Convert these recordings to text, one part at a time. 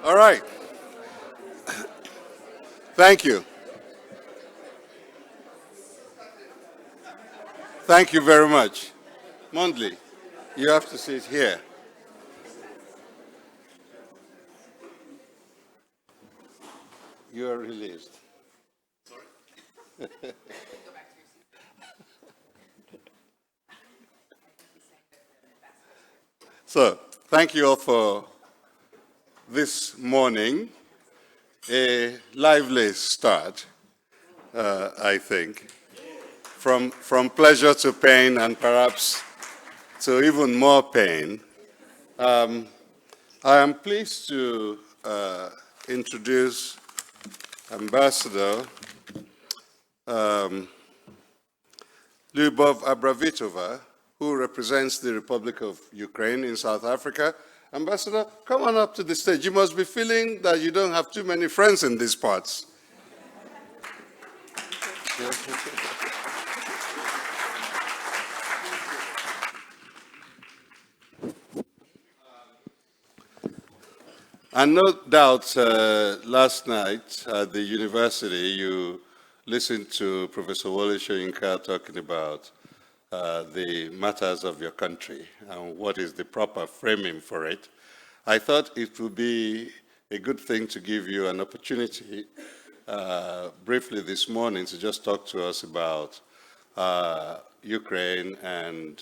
All right. Thank you. Thank you very much. Mondley, you have to sit here. You are released. So, thank you all for this morning. A lively start, I think. From pleasure to pain and perhaps to even more pain. I am pleased to introduce Ambassador Lyubov Abravitova, who represents the Republic of Ukraine in South Africa. Ambassador, come on up to the stage. You must be feeling that you don't have too many friends in these parts. And no doubt, last night at the university, you listened to Professor Wole Soyinka talking about the matters of your country and what is the proper framing for it. I thought it would be a good thing to give you an opportunity briefly this morning to just talk to us about Ukraine and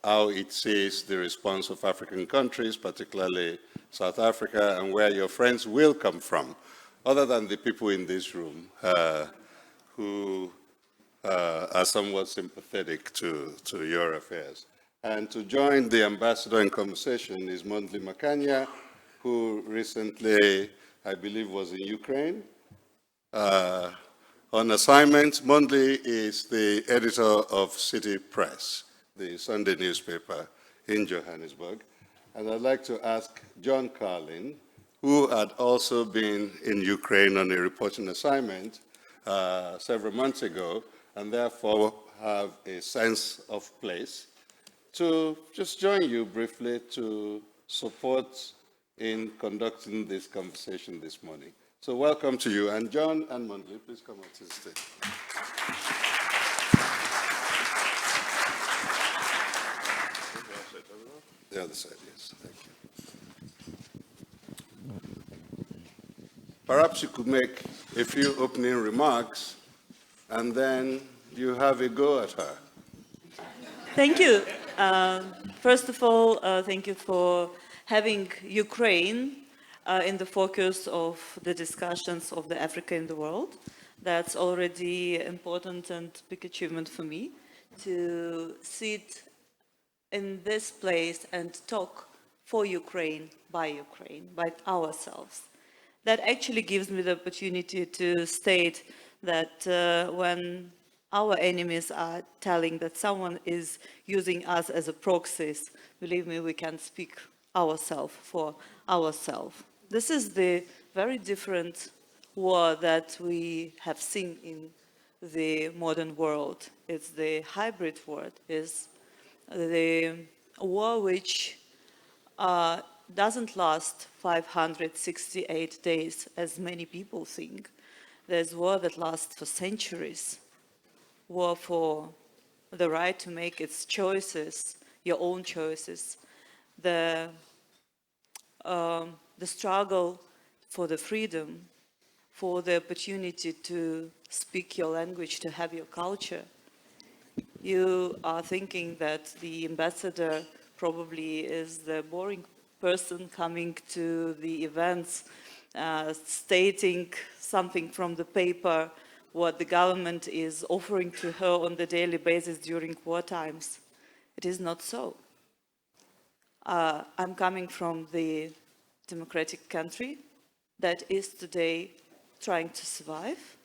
how it sees the response of African countries, particularly South Africa, and where your friends will come from, other than the people in this room who are somewhat sympathetic to your affairs. And to join the ambassador in conversation is Mondli Makanya, who recently, I believe, was in Ukraine on assignment. Mondli is the editor of City Press, the Sunday newspaper in Johannesburg. And I'd like to ask John Carlin, who had also been in Ukraine on a reporting assignment several months ago, and therefore have a sense of place, to just join you briefly to support in conducting this conversation this morning. So welcome to you. And John and Mondli, please come up to the stage. The other side, yes. Thank you. Perhaps you could make a few opening remarks, and then you have a go at her. Thank you. First of all, thank you for having Ukraine in the focus of the discussions of the Africa in the world. That's already important and big achievement for me to sit in this place and talk for Ukraine, by ourselves. That actually gives me the opportunity to state that when our enemies are telling that someone is using us as a proxies, believe me, we can speak ourselves for ourselves. This is the very different war that we have seen in the modern world. It's the hybrid war. It's the war which doesn't last 568 days, as many people think. There's war that lasts for centuries. War for the right to make its choices, your own choices. The struggle for the freedom, for the opportunity to speak your language, to have your culture. You are thinking that the ambassador probably is the boring person coming to the events, stating something from the paper, what the government is offering to her on the daily basis during war times. It is not so. I'm coming from the democratic country that is today trying to survive.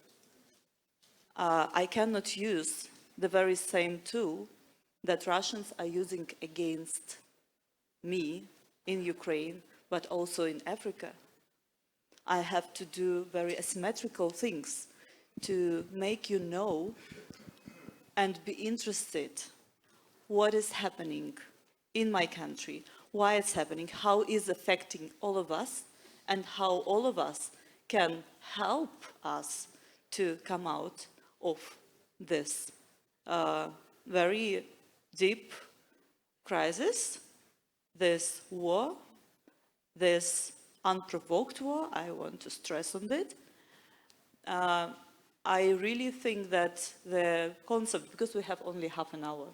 I cannot use the very same tool that Russians are using against me in Ukraine, but also in Africa. I have to do very asymmetrical things to make you know and be interested what is happening in my country, why it's happening, how it's affecting all of us, and how all of us can help us to come out of this very deep crisis, this war, this unprovoked war. I want to stress on it. I really think that the concept, because we have only half an hour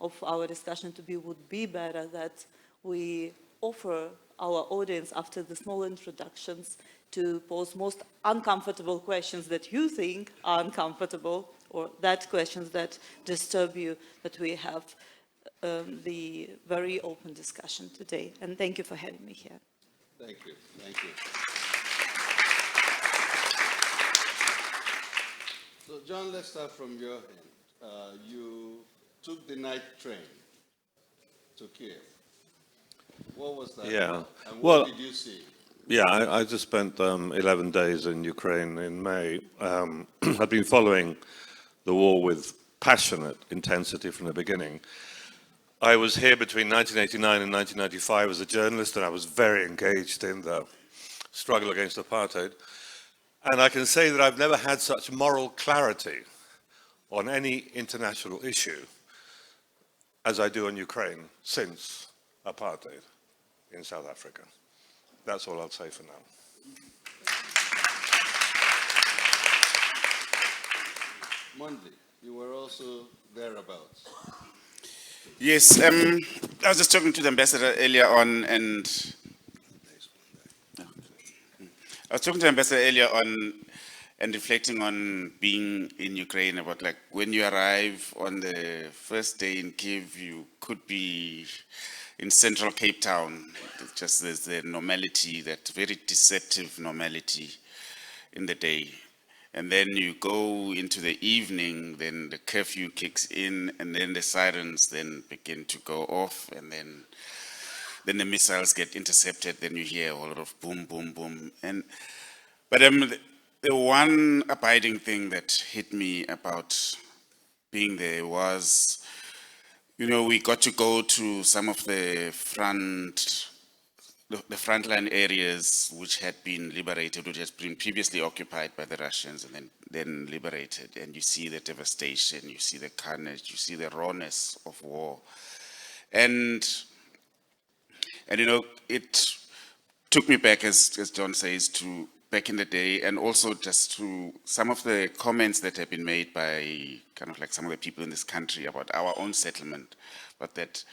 of our discussion to be, would be better that we offer our audience, after the small introductions, to pose most uncomfortable questions that you think are uncomfortable, or that questions that disturb you, that we have the very open discussion today. And thank you for having me here. Thank you. Thank you. So, John, let's start from your end. You took the night train to Kiev. What was that about? And what did you see? Yeah, I just spent 11 days in Ukraine in May. I've been following the war with passionate intensity from the beginning. I was here between 1989 and 1995 as a journalist, and I was very engaged in the struggle against apartheid. And I can say that I've never had such moral clarity on any international issue as I do on Ukraine since apartheid in South Africa. That's all I'll say for now. Monday, you were also thereabouts. Yes, I was just talking to the ambassador earlier on, and and reflecting on being in Ukraine, about like when you arrive on the first day in Kiev, you could be in central Cape Town. Just there's the normality, that very deceptive normality in the day. And then you go into the evening, then the curfew kicks in, and then the sirens then begin to go off, and then the missiles get intercepted, then you hear a whole lot of boom, boom, boom. But the one abiding thing that hit me about being there was, you know, we got to go to some of the frontline areas which had been liberated, which had been previously occupied by the Russians and then liberated. And you see the devastation, you see the carnage, you see the rawness of war. And you know, it took me back, as John says, to back in the day, and also just to some of the comments that have been made by kind of like some of the people in this country about our own settlement, but that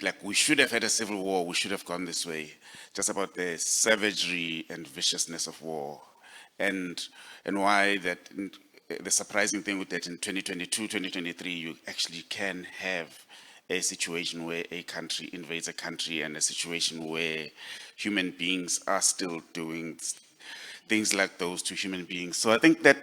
like we should have had a civil war, we should have gone this way, just about the savagery and viciousness of war, and why that the surprising thing with that in 2022, 2023, you actually can have a situation where a country invades a country, and a situation where human beings are still doing things like those to human beings. So I think that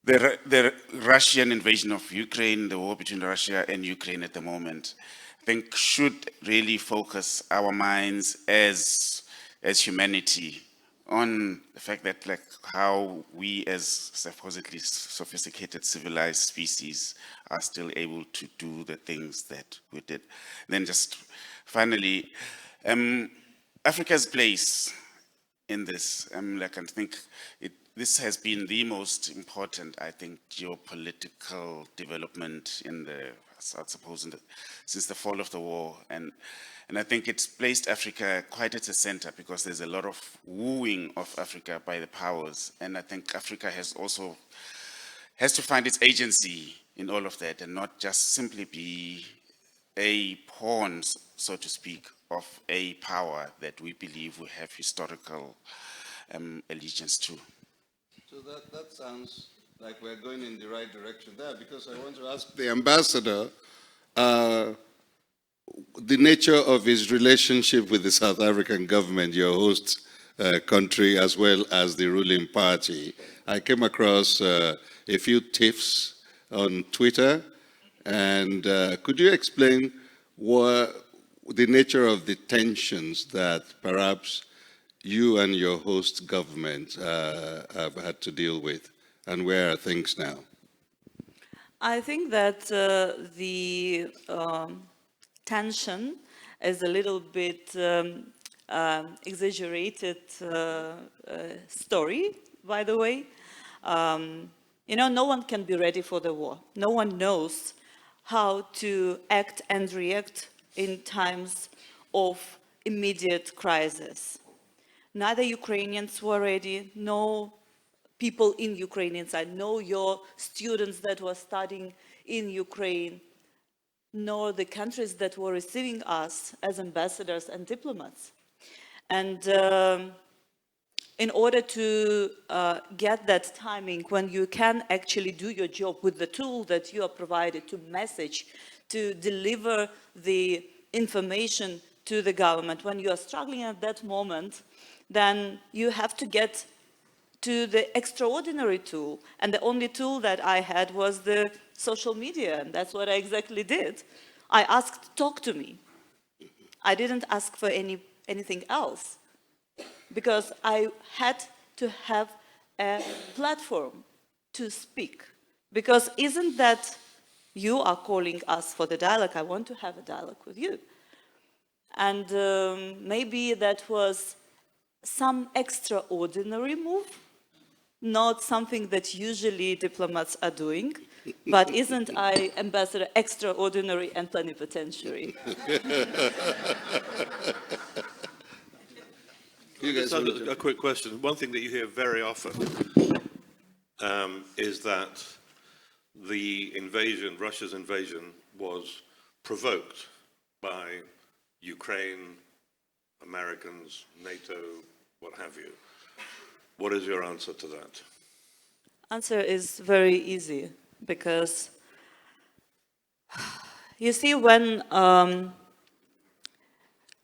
the Russian invasion of Ukraine, the war between Russia and Ukraine at the moment, I think should really focus our minds as humanity on the fact that like how we as supposedly sophisticated civilized species are still able to do the things that we did. And then just finally, Africa's place in this, like I think this has been the most important, I think, geopolitical development in the, I suppose, since the fall of the war. And I think it's placed Africa quite at the center, because there's a lot of wooing of Africa by the powers. And I think Africa has to find its agency in all of that, and not just simply be a pawn, so to speak, of a power that we believe we have historical allegiance to. So that sounds like we're going in the right direction there, because I want to ask the ambassador the nature of his relationship with the South African government, your host country, as well as the ruling party. I came across a few tiffs on Twitter, and could you explain what the nature of the tensions that perhaps you and your host government have had to deal with, and where are things now? I think that the tension as a little bit exaggerated story, by the way. You know, no one can be ready for the war. No one knows how to act and react in times of immediate crisis. Neither Ukrainians were ready, no people in Ukrainian side, no your students that were studying in Ukraine, nor the countries that were receiving us as ambassadors and diplomats. And in order to get that timing when you can actually do your job with the tool that you are provided to message, to deliver the information to the government, when you are struggling at that moment, then you have to get to the extraordinary tool. And the only tool that I had was the social media, and that's what I exactly did. I asked, talk to me. I didn't ask for anything else, because I had to have a platform to speak. Because isn't that you are calling us for the dialogue? I want to have a dialogue with you. And maybe that was some extraordinary move, not something that usually diplomats are doing, but isn't I ambassador extraordinary and plenipotentiary? Just a quick question. One thing that you hear very often is that the invasion, Russia's invasion, was provoked by Ukraine, Americans, NATO, what have you. What is your answer to that? Answer is very easy, because you see, when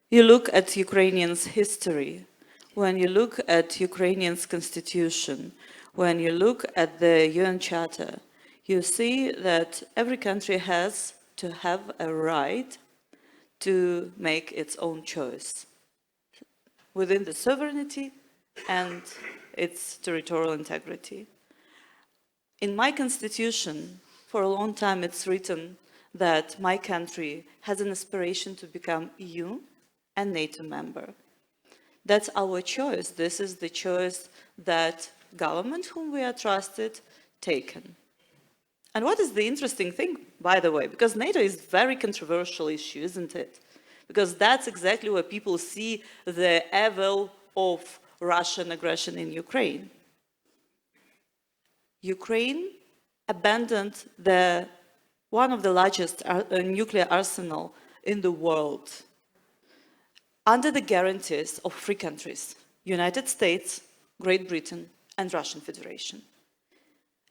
you look at Ukrainians' history, when you look at Ukrainians' constitution, when you look at the UN Charter, you see that every country has to have a right to make its own choice within the sovereignty and its territorial integrity. In my constitution, for a long time it's written that my country has an aspiration to become EU and NATO member. That's our choice. This is the choice that government whom we are trusted taken. And what is the interesting thing, by the way, because NATO is a very controversial issue, isn't it? Because that's exactly where people see the evil of Russian aggression in Ukraine. Ukraine abandoned one of the largest nuclear arsenal in the world under the guarantees of three countries: United States, Great Britain, and Russian Federation.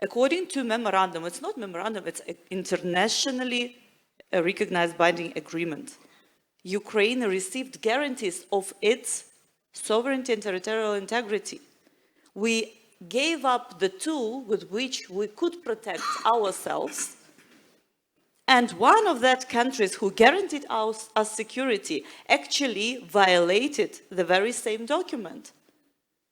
According to memorandum, it's not memorandum, it's an internationally recognized binding agreement, Ukraine received guarantees of its sovereignty and territorial integrity. We gave up the tool with which we could protect ourselves, and one of that countries who guaranteed us security actually violated the very same document.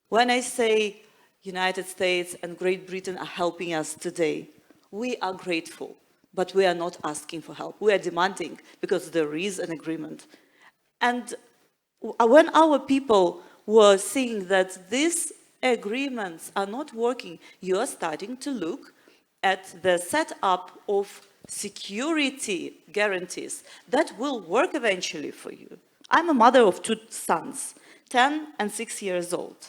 When I say United States and Great Britain are helping us today, we are grateful, but we are not asking for help. We are demanding, because there is an agreement. And when our people were seeing that these agreements are not working, you are starting to look at the setup of security guarantees that will work eventually for you. I'm a mother of two sons, 10 and 6 years old.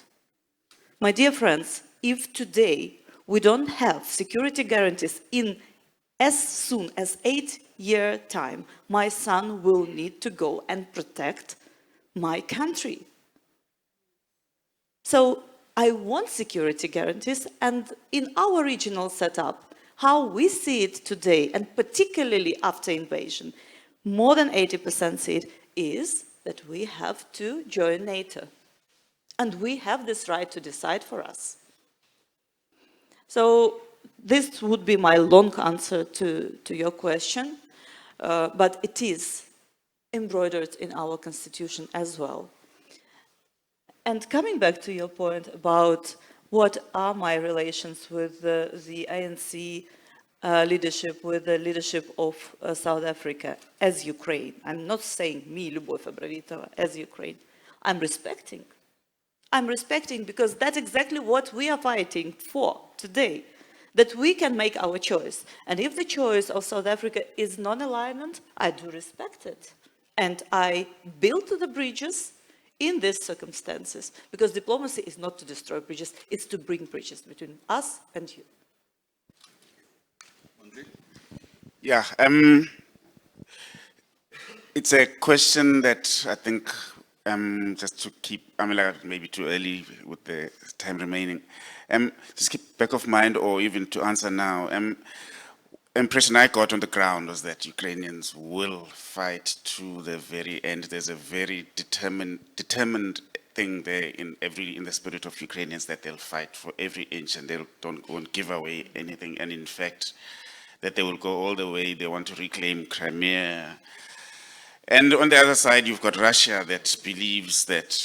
My dear friends, if today we don't have security guarantees in as soon as 8-year time, my son will need to go and protect my country. So I want security guarantees, and in our regional setup, how we see it today, and particularly after invasion, more than 80% see it, is that we have to join NATO. And we have this right to decide for us. So this would be my long answer to your question, but it is embroidered in our constitution as well. And coming back to your point about what are my relations with the ANC leadership with the leadership of South Africa as Ukraine. I'm not saying me, Lyubov Abravitova, as Ukraine. I'm respecting because that's exactly what we are fighting for today, that we can make our choice. And if the choice of South Africa is non-alignment, I do respect it. And I build the bridges in these circumstances, because diplomacy is not to destroy bridges, it's to bring bridges between us and you. Yeah, it's a question that I think, just to keep, like maybe too early with the time remaining, just keep back of mind, or even to answer now. Impression I got on the ground was that Ukrainians will fight to the very end. There's a very determined thing there in the spirit of Ukrainians, that they'll fight for every inch and won't give away anything. And in fact, that they will go all the way. They want to reclaim Crimea. And on the other side, you've got Russia that believes that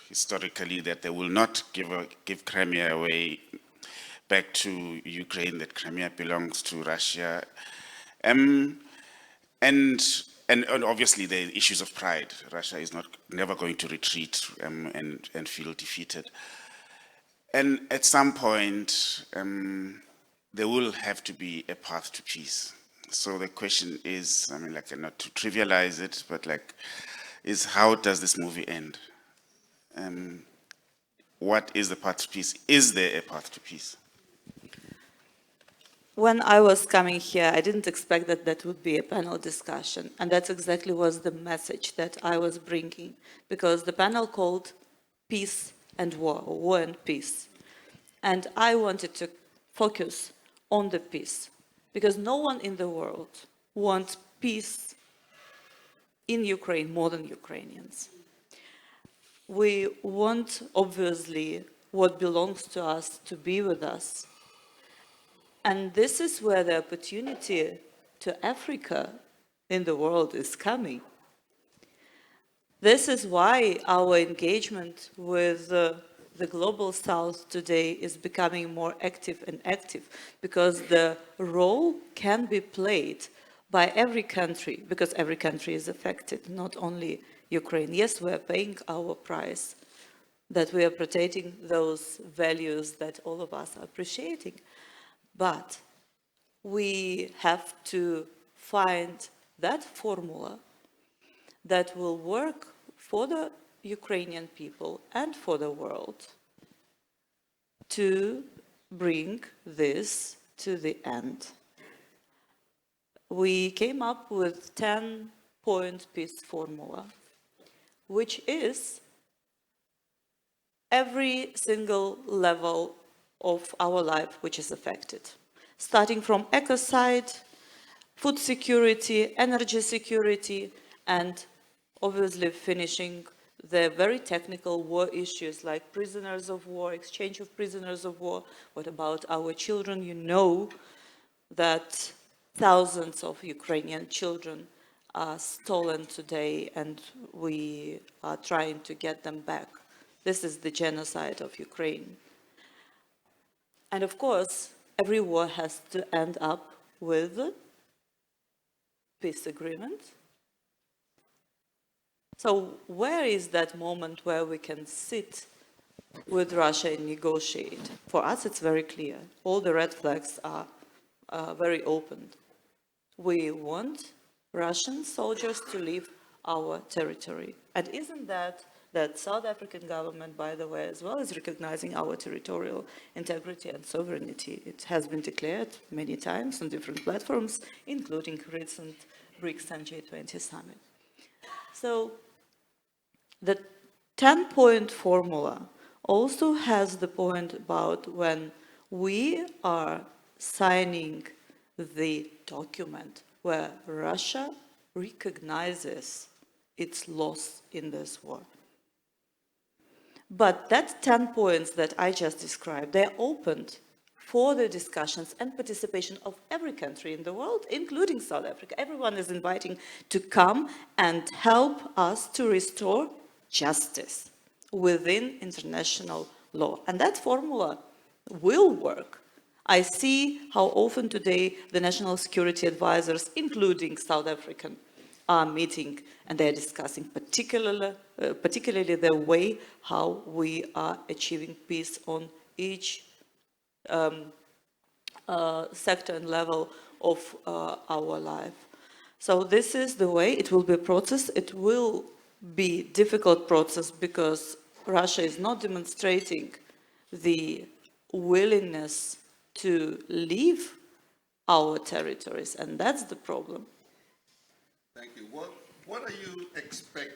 historically that they will not give Crimea away back to Ukraine, that Crimea belongs to Russia. And obviously the issues of pride. Russia is never going to retreat and feel defeated. And at some point, there will have to be a path to peace. So the question is, not to trivialize it, but is how does this movie end? What is the path to peace? Is there a path to peace? When I was coming here, I didn't expect that that would be a panel discussion. And that's exactly was the message that I was bringing. Because the panel called Peace and War, or War and Peace. And I wanted to focus on the peace. Because no one in the world wants peace in Ukraine more than Ukrainians. We want, obviously, what belongs to us to be with us. And this is where the opportunity to Africa in the world is coming. This is why our engagement with the Global South today is becoming more active and active, because the role can be played by every country, because every country is affected, not only Ukraine. Yes, we are paying our price, that we are protecting those values that all of us are appreciating. But we have to find that formula that will work for the Ukrainian people and for the world to bring this to the end. We came up with 10-point peace formula, which is every single level of our life which is affected, starting from ecocide, food security, energy security, and obviously finishing the very technical war issues like prisoners of war, exchange of prisoners of war. What about our children? You know that thousands of Ukrainian children are stolen today, and we are trying to get them back. This is the genocide of Ukraine. And of course, every war has to end up with peace agreement. So where is that moment where we can sit with Russia and negotiate? For us, it's very clear. All the red flags are very open. We want Russian soldiers to leave our territory. And isn't that South African government, by the way, as well, is recognizing our territorial integrity and sovereignty. It has been declared many times on different platforms, including recent BRICS and G20 summit. So the 10-point formula also has the point about when we are signing the document where Russia recognizes its loss in this war. But that 10 points that I just described, they're opened for the discussions and participation of every country in the world, including South Africa. Everyone is inviting to come and help us to restore justice within international law. And that formula will work. I see how often today the national security advisors, including South African, are meeting and they're discussing particularly the way how we are achieving peace on each sector and level of our life. So this is the way. It will be a process. It will be a difficult process because Russia is not demonstrating the willingness to leave our territories, and that's the problem. Thank you. What are you expecting?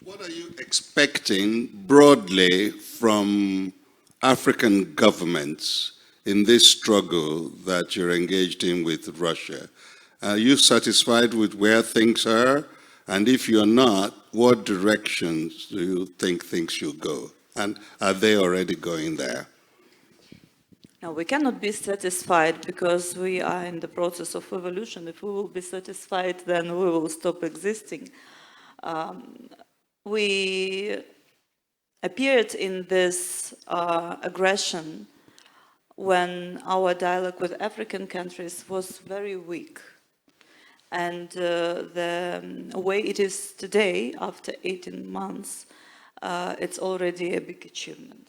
What are you expecting broadly from African governments in this struggle that you're engaged in with Russia? Are you satisfied with where things are? And if you're not, what directions do you think things should go? And are they already going there? Now, we cannot be satisfied because we are in the process of evolution. If we will be satisfied, then we will stop existing. We appeared in this aggression when our dialogue with African countries was very weak. And the way it is today, after 18 months, it's already a big achievement.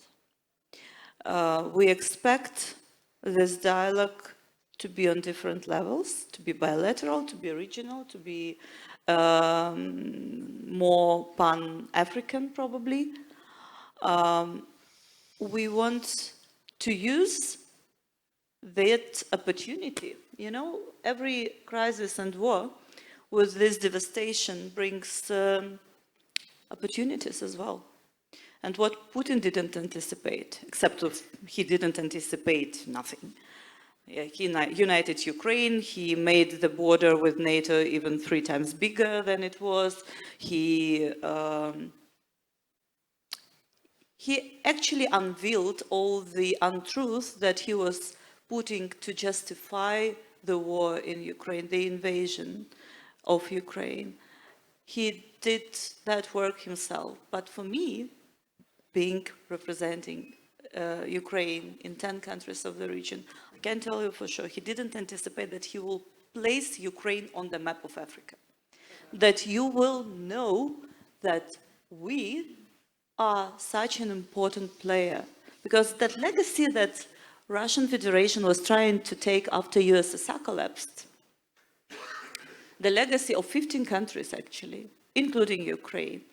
We expect this dialogue to be on different levels, to be bilateral, to be regional, to be more pan-African probably. We want to use that opportunity. You know, every crisis and war with this devastation brings opportunities as well. And what Putin didn't anticipate, except he didn't anticipate nothing. Yeah, he united Ukraine, he made the border with NATO even 3 times bigger than it was. He actually unveiled all the untruths that he was putting to justify the war in Ukraine, the invasion of Ukraine. He did that work himself. But for me, representing Ukraine in 10 countries of the region, I can tell you for sure, he didn't anticipate that he will place Ukraine on the map of Africa. That you will know that we are such an important player. Because that legacy that Russian Federation was trying to take after USSR collapsed, the legacy of 15 countries actually, including Ukraine,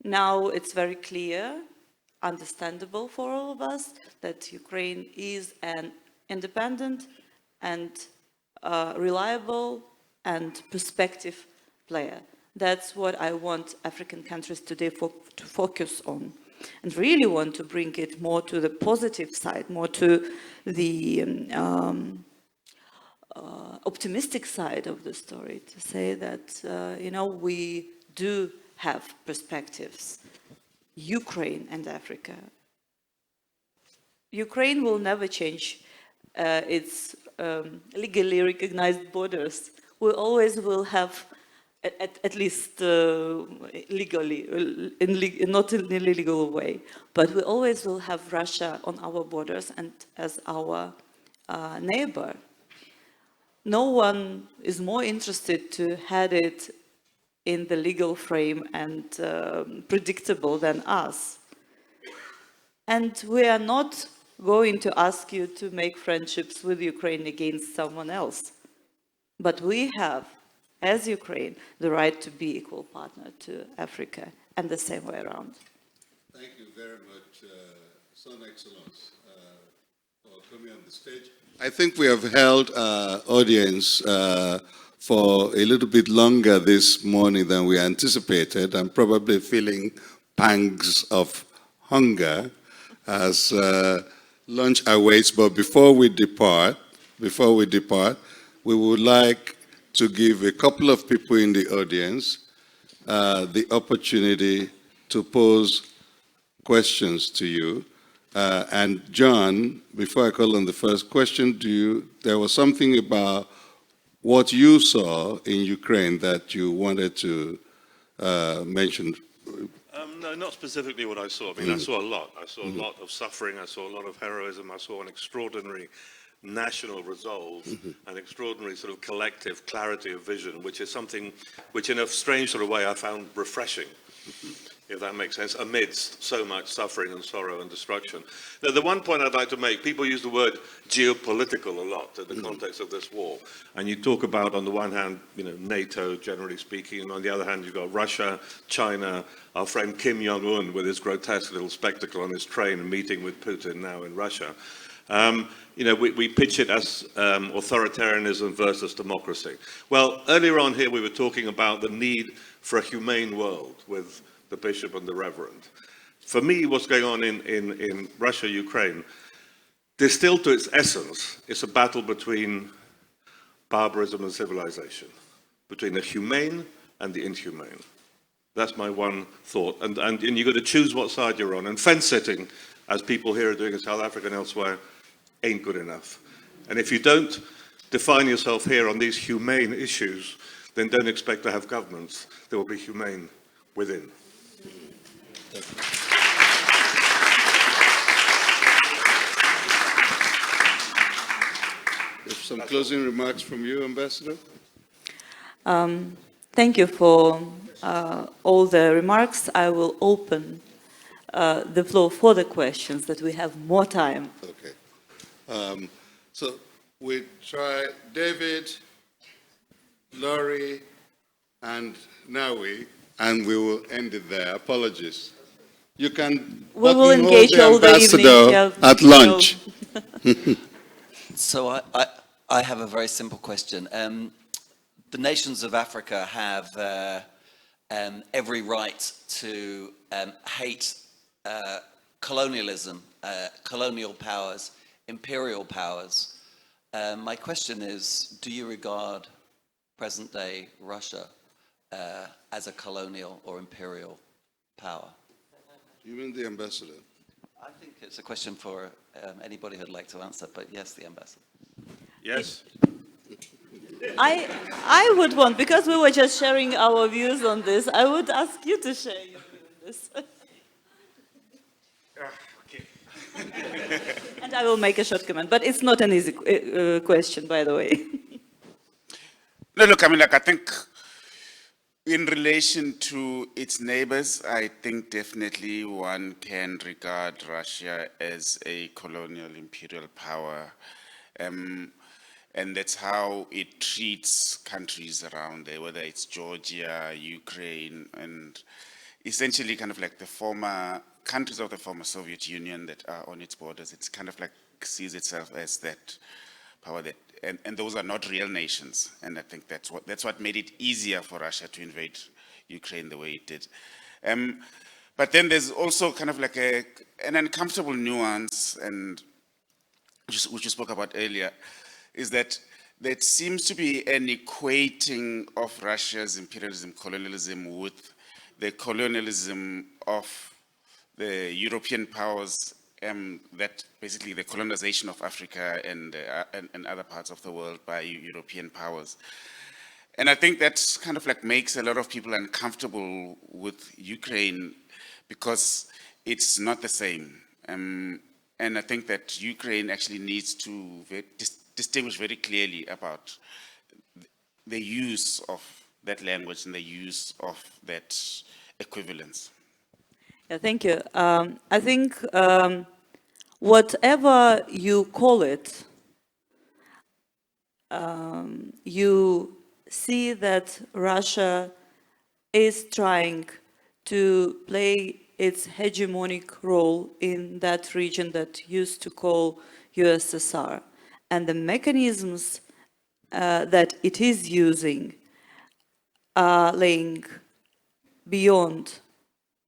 now it's very clear, understandable for all of us, that Ukraine is an independent and reliable and perspective player. That's what I want African countries today to focus on, and really want to bring it more to the positive side, more to the optimistic side of the story, to say that, you know, we do have perspectives, Ukraine and Africa. Ukraine will never change its legally recognized borders. We always will have, at least legally, not in a legal way, but we always will have Russia on our borders and as our neighbor. No one is more interested to have it in the legal frame and predictable than us. And we are not going to ask you to make friendships with Ukraine against someone else. But we have, as Ukraine, the right to be equal partner to Africa, and the same way around. Thank you very much, Son Excellence, for coming on the stage. I think we have held our audience for a little bit longer this morning than we anticipated. I'm probably feeling pangs of hunger as lunch awaits. But before we depart, we would like to give a couple of people in the audience the opportunity to pose questions to you. And John, before I call on the first question, there was something about what you saw in Ukraine that you wanted to mention. No, not specifically what I saw. I mean, I saw a lot. I saw a lot of suffering. I saw a lot of heroism. I saw an extraordinary national resolve, an extraordinary sort of collective clarity of vision, which is something which in a strange sort of way I found refreshing, if that makes sense, amidst so much suffering and sorrow and destruction. Now, the one point I'd like to make, people use the word geopolitical a lot in the context of this war. And you talk about, on the one hand, you know, NATO, generally speaking, and on the other hand, you've got Russia, China, our friend Kim Jong-un with his grotesque little spectacle on his train meeting with Putin now in Russia. You know, we pitch it as authoritarianism versus democracy. Well, earlier on here we were talking about the need for a humane world with the bishop and the reverend. For me, what's going on in Russia, Ukraine, distilled to its essence, it's a battle between barbarism and civilization, between the humane and the inhumane. That's my one thought. And you've got to choose what side you're on. And fence-sitting, as people here are doing in South Africa and elsewhere, ain't good enough. And if you don't define yourself here on these humane issues, then don't expect to have governments that will be humane within. Some closing remarks from you, Ambassador? Thank you for all the remarks. I will open the floor for the questions that we have more time. Okay. So we try David, Laurie, and Nawi, and we will end it there. Apologies. You can We will engage the all the evening. ambassador at lunch. So I have a very simple question. The nations of Africa have every right to hate colonialism, colonial powers, imperial powers. My question is, do you regard present-day Russia as a colonial or imperial power? You mean the ambassador? I think it's a question for anybody who'd like to answer, but yes, the ambassador. Yes? I would want, because we were just sharing our views on this, I would ask you to share your view on this. And I will make a short comment, but it's not an easy question, by the way. No, look, I mean, like, I think in relation to its neighbors, I think definitely one can regard Russia as a colonial imperial power. And that's how it treats countries around there, whether it's Georgia, Ukraine, and essentially kind of like the former countries of the former Soviet Union that are on its borders. It's kind of like sees itself as that power that, and those are not real nations. And I think that's what made it easier for Russia to invade Ukraine the way it did. But then there's also kind of like an uncomfortable nuance, and which you spoke about earlier, is that there seems to be an equating of Russia's imperialism, colonialism with the colonialism of the European powers, that basically the colonization of Africa and other parts of the world by European powers. And I think that kind of like makes a lot of people uncomfortable with Ukraine because it's not the same. And I think that Ukraine actually needs to distinguish very clearly about the use of that language and the use of that equivalence. Yeah, thank you. I think whatever you call it, you see that Russia is trying to play its hegemonic role in that region that used to call USSR. And the mechanisms that it is using are laying beyond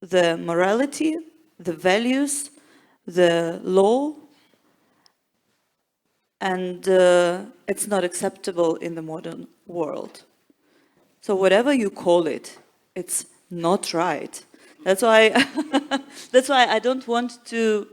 the morality, the values, the law, and it's not acceptable in the modern world. So whatever you call it, it's not right. That's why I don't want to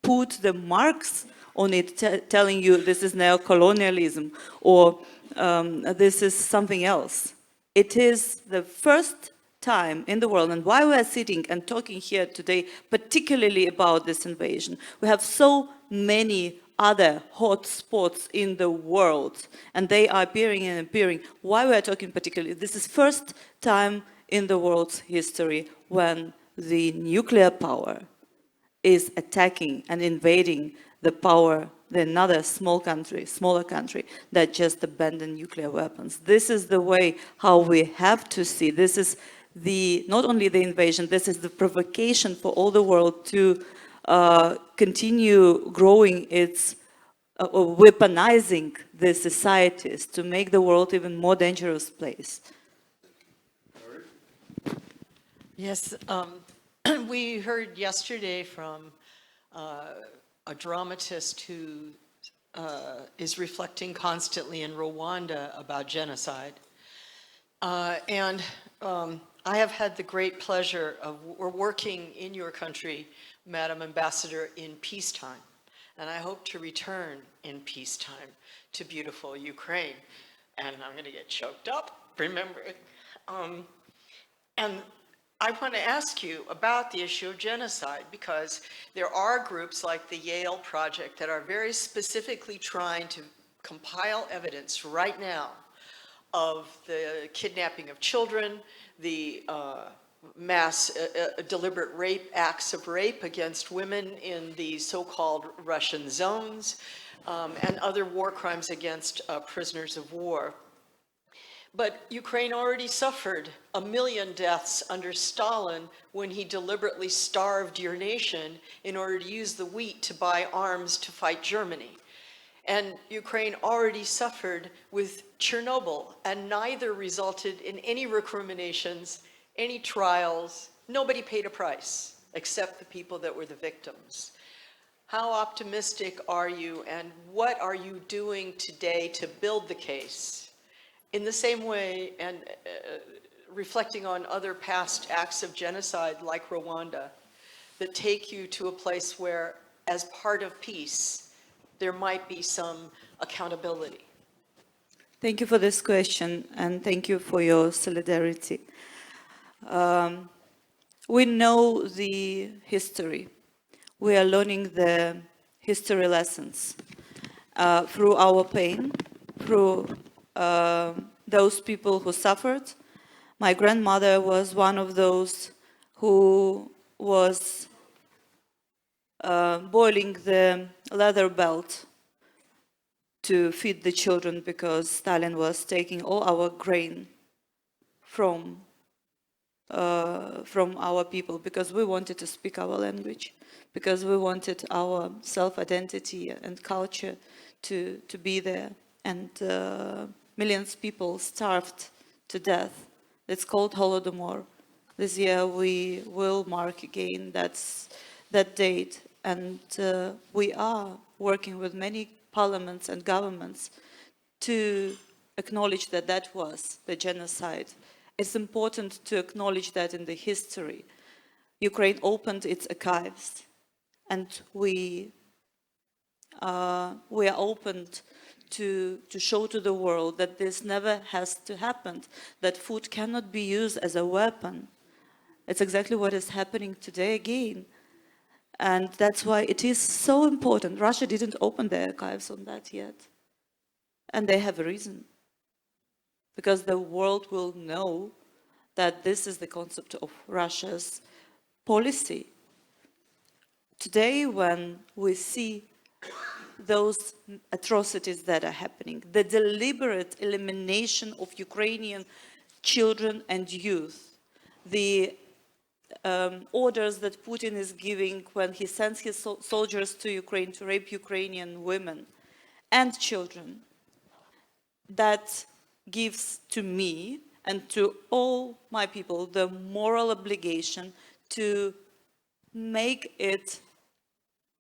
put the marks on it, telling you this is neocolonialism or this is something else. It is the first time in the world, and why we are sitting and talking here today, particularly about this invasion. We have so many other hot spots in the world, and they are appearing and appearing. Why we are talking particularly? This is first time in the world's history when the nuclear power is attacking and invading the power, another smaller country that just abandoned nuclear weapons. This is the way how we have to see. This is not only the invasion, this is the provocation for all the world to continue growing its, weaponizing the societies to make the world even more dangerous place. Yes, we heard yesterday from a dramatist who is reflecting constantly in Rwanda about genocide. And I have had the great pleasure of working in your country, Madam Ambassador, in peacetime. And I hope to return in peacetime to beautiful Ukraine. And I'm going to get choked up remembering. And I want to ask you about the issue of genocide, because there are groups like the Yale Project that are very specifically trying to compile evidence right now of the kidnapping of children, the mass deliberate rape, acts of rape against women in the so-called Russian zones, and other war crimes against prisoners of war. But Ukraine already suffered 1 million deaths under Stalin when he deliberately starved your nation in order to use the wheat to buy arms to fight Germany. And Ukraine already suffered with Chernobyl, and neither resulted in any recriminations, any trials. Nobody paid a price except the people that were the victims. How optimistic are you, and what are you doing today to build the case? In the same way, and reflecting on other past acts of genocide like Rwanda, that take you to a place where, as part of peace, there might be some accountability. Thank you for this question, and thank you for your solidarity. We know the history. We are learning the history lessons through our pain, through those people who suffered. My grandmother was one of those who was boiling the leather belt to feed the children because Stalin was taking all our grain from our people, because we wanted to speak our language, because we wanted our self-identity and culture to be there. And millions of people starved to death. It's called Holodomor. This year we will mark again that date. And we are working with many parliaments and governments to acknowledge that that was the genocide. It's important to acknowledge that in the history. Ukraine opened its archives, and we are opened to show to the world that this never has to happen, that food cannot be used as a weapon. It's exactly what is happening today again. And that's why it is so important. Russia didn't open their archives on that yet. And they have a reason. Because the world will know that this is the concept of Russia's policy. Today, when we see those atrocities that are happening, the deliberate elimination of Ukrainian children and youth, the orders that Putin is giving when he sends his soldiers to Ukraine to rape Ukrainian women and children, that gives to me and to all my people the moral obligation to make it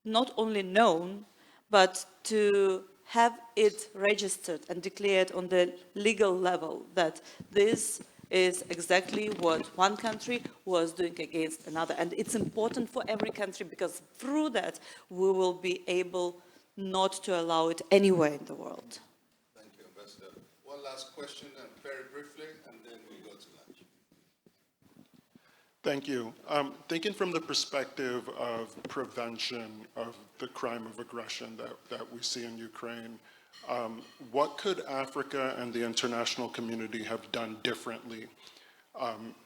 not only known, but to have it registered and declared on the legal level that this is exactly what one country was doing against another. And it's important for every country, because through that we will be able not to allow it anywhere in the world. Thank you, Ambassador. One last question, and very briefly, and then we go to lunch. Thank you. Thinking from the perspective of prevention of the crime of aggression that we see in Ukraine, what could Africa and the international community have done differently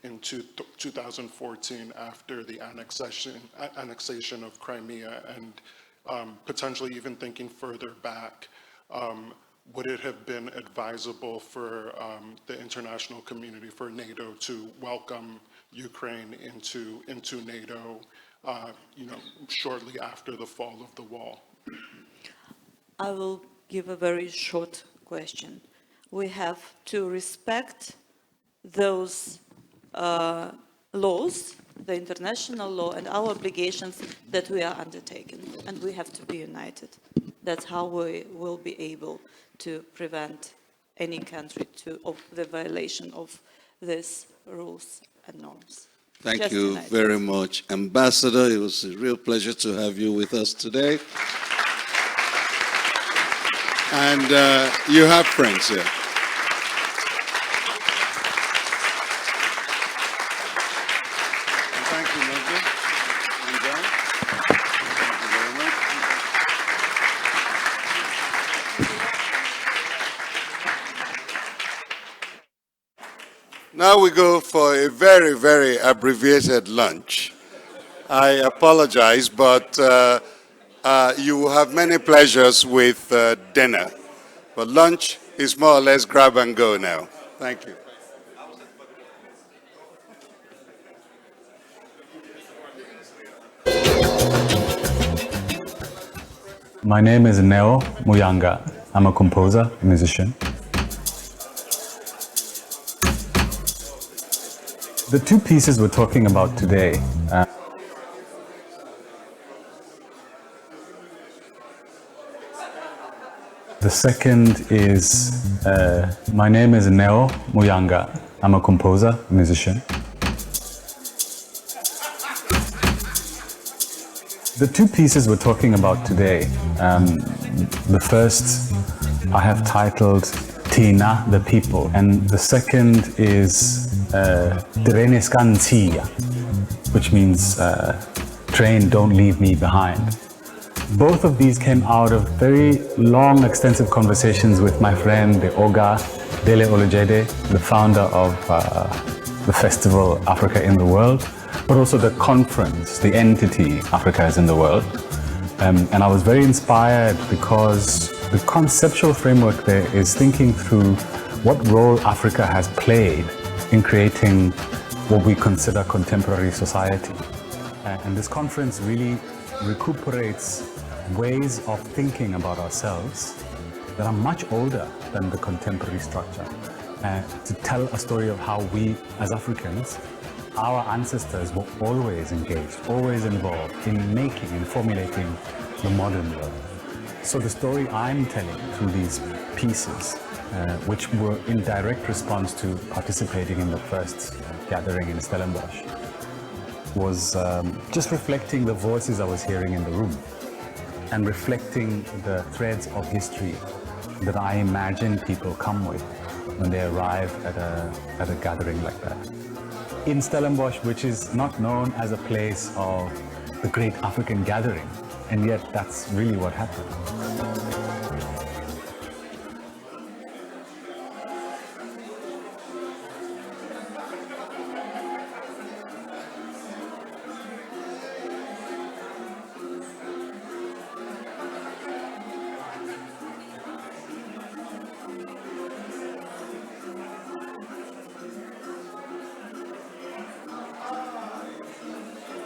in 2014 after the annexation of Crimea, and potentially even thinking further back, would it have been advisable for the international community, for NATO, to welcome Ukraine into NATO, shortly after the fall of the wall? I will give a very short question. We have to respect those laws, the international law, and our obligations that we are undertaking, and we have to be united. That's how we will be able to prevent any country of the violation of these rules and norms. Thank you very much, Ambassador. It was a real pleasure to have you with us today. And you have friends here. Thank you, Major. And John. Thank you very much. Now we go for a very, very abbreviated lunch. I apologize, but you will have many pleasures with dinner. But lunch is more or less grab and go now. Thank you. My name is Neo Muyanga. I'm a composer, musician. The two pieces we're talking about today, the second is, my name is Neo Muyanga. I'm a composer, musician. The two pieces we're talking about today, the first I have titled Tina, the People, and the second is Treneskantia, which means train, don't leave me behind. Both of these came out of very long, extensive conversations with my friend, the Oga Dele Olujede, the founder of the festival Africa in the World, but also the conference, the entity Africa is in the World. And I was very inspired because the conceptual framework there is thinking through what role Africa has played in creating what we consider contemporary society. And this conference really recuperates ways of thinking about ourselves that are much older than the contemporary structure, to tell a story of how we as Africans, our ancestors were always engaged, always involved in making and formulating the modern world. So the story I'm telling through these pieces, which were in direct response to participating in the first gathering in Stellenbosch, was just reflecting the voices I was hearing in the room and reflecting the threads of history that I imagine people come with when they arrive at a gathering like that. In Stellenbosch, which is not known as a place of the great African gathering, and yet that's really what happened.